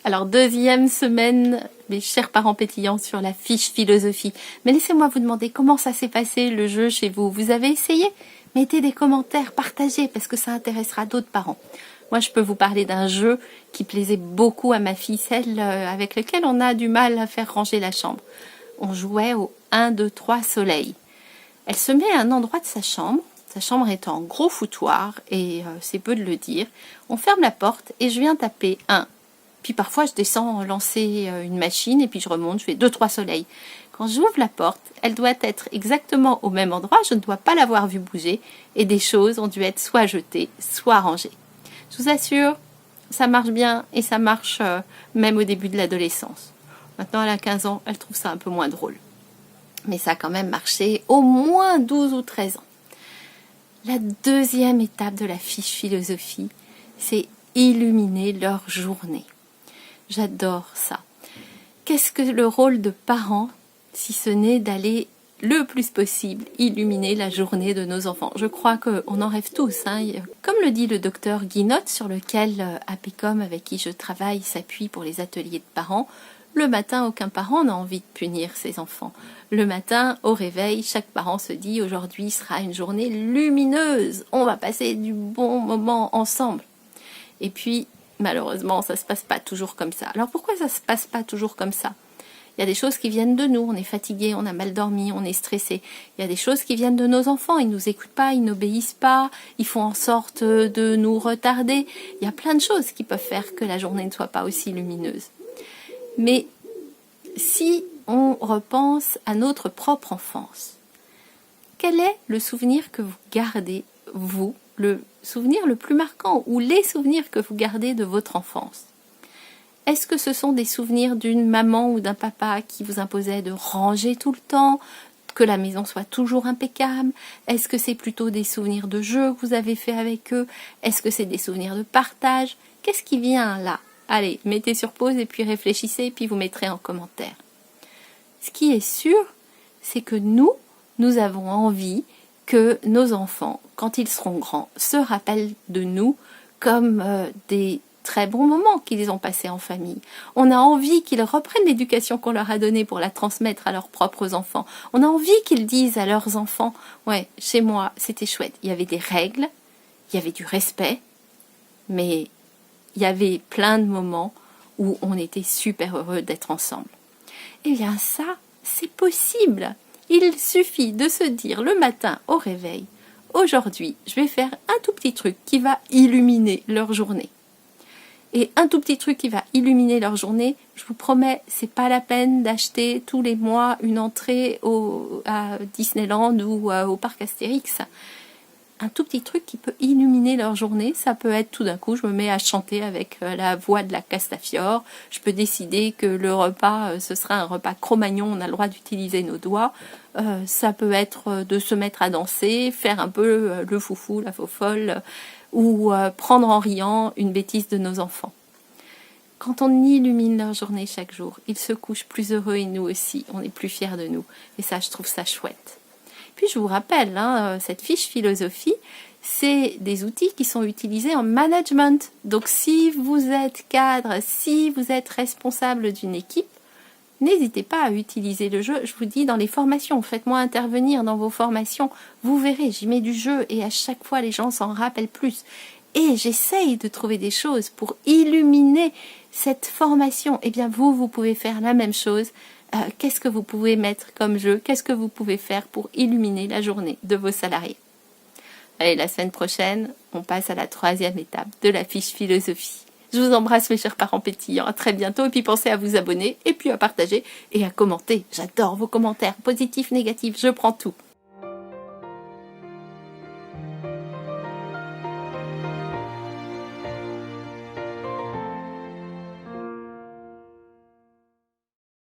Alors, deuxième semaine, mes chers parents pétillants, sur la fiche philosophie. Mais laissez-moi vous demander comment ça s'est passé le jeu chez vous. Vous avez essayé? Mettez des commentaires, partagez, parce que ça intéressera d'autres parents. Moi, je peux vous parler d'un jeu qui plaisait beaucoup à ma fille, celle avec laquelle on a du mal à faire ranger la chambre. On jouait au 1, 2, 3 soleil. Elle se met à un endroit de sa chambre est en gros foutoir, et c'est peu de le dire. On ferme la porte et je viens taper 1. Puis parfois, je descends lancer une machine et puis je remonte, je fais 2, 3 soleils. Quand j'ouvre la porte, elle doit être exactement au même endroit, je ne dois pas l'avoir vue bouger et des choses ont dû être soit jetées, soit rangées. Je vous assure, ça marche bien et ça marche même au début de l'adolescence. Maintenant, elle a 15 ans, elle trouve ça un peu moins drôle. Mais ça a quand même marché au moins 12 ou 13 ans. La deuxième étape de la fiche philosophie, c'est illuminer leur journée. J'adore ça. Qu'est-ce que le rôle de parent, si ce n'est d'aller le plus possible illuminer la journée de nos enfants? Je crois qu'on en rêve tous. Comme le dit le docteur Guinotte, sur lequel APECOM, avec qui je travaille, s'appuie pour les ateliers de parents, le matin, aucun parent n'a envie de punir ses enfants. Le matin, au réveil, chaque parent se dit « Aujourd'hui sera une journée lumineuse, on va passer du bon moment ensemble ». Et puis, malheureusement, ça ne se passe pas toujours comme ça. Alors pourquoi ça ne se passe pas toujours comme ça? Il y a des choses qui viennent de nous, on est fatigué, on a mal dormi, on est stressé. Il y a des choses qui viennent de nos enfants, ils ne nous écoutent pas, ils n'obéissent pas, ils font en sorte de nous retarder. Il y a plein de choses qui peuvent faire que la journée ne soit pas aussi lumineuse. Mais si on repense à notre propre enfance, quel est le souvenir que vous gardez, vous, le souvenir le plus marquant ou les souvenirs que vous gardez de votre enfance? Est-ce que ce sont des souvenirs d'une maman ou d'un papa qui vous imposait de ranger tout le temps, que la maison soit toujours impeccable? Est-ce que c'est plutôt des souvenirs de jeux que vous avez fait avec eux? Est-ce que c'est des souvenirs de partage? Qu'est-ce qui vient là? Allez, mettez sur pause et puis réfléchissez et puis vous mettrez en commentaire. Ce qui est sûr, c'est que nous avons envie que nos enfants, quand ils seront grands, se rappellent de nous comme des très bons moments qu'ils ont passés en famille. On a envie qu'ils reprennent l'éducation qu'on leur a donnée pour la transmettre à leurs propres enfants. On a envie qu'ils disent à leurs enfants « Ouais, chez moi, c'était chouette. Il y avait des règles, il y avait du respect, mais il y avait plein de moments où on était super heureux d'être ensemble. » Eh bien ça, c'est possible. Il suffit de se dire le matin au réveil, aujourd'hui, je vais faire un tout petit truc qui va illuminer leur journée. Et un tout petit truc qui va illuminer leur journée, je vous promets, c'est pas la peine d'acheter tous les mois une entrée à Disneyland ou au parc Astérix. Un tout petit truc qui peut illuminer leur journée, ça peut être tout d'un coup, je me mets à chanter avec la voix de la Castafiore, je peux décider que le repas, ce sera un repas Cro-Magnon, on a le droit d'utiliser nos doigts, ça peut être de se mettre à danser, faire un peu le foufou, la faux-folle, ou prendre en riant une bêtise de nos enfants. Quand on illumine leur journée chaque jour, ils se couchent plus heureux et nous aussi, on est plus fiers de nous, et ça, je trouve ça chouette. Puis je vous rappelle, cette fiche philosophie, c'est des outils qui sont utilisés en management. Donc si vous êtes cadre, si vous êtes responsable d'une équipe, n'hésitez pas à utiliser le jeu. Je vous dis, dans les formations, faites-moi intervenir dans vos formations. Vous verrez, j'y mets du jeu et à chaque fois, les gens s'en rappellent plus. Et j'essaye de trouver des choses pour illuminer cette formation. Eh bien, vous pouvez faire la même chose. Qu'est-ce que vous pouvez mettre comme jeu? Qu'est-ce que vous pouvez faire pour illuminer la journée de vos salariés? Allez, la semaine prochaine, on passe à la troisième étape de la fiche philosophie. Je vous embrasse mes chers parents pétillants, à très bientôt, et puis pensez à vous abonner, et puis à partager, et à commenter. J'adore vos commentaires, positifs, négatifs, je prends tout.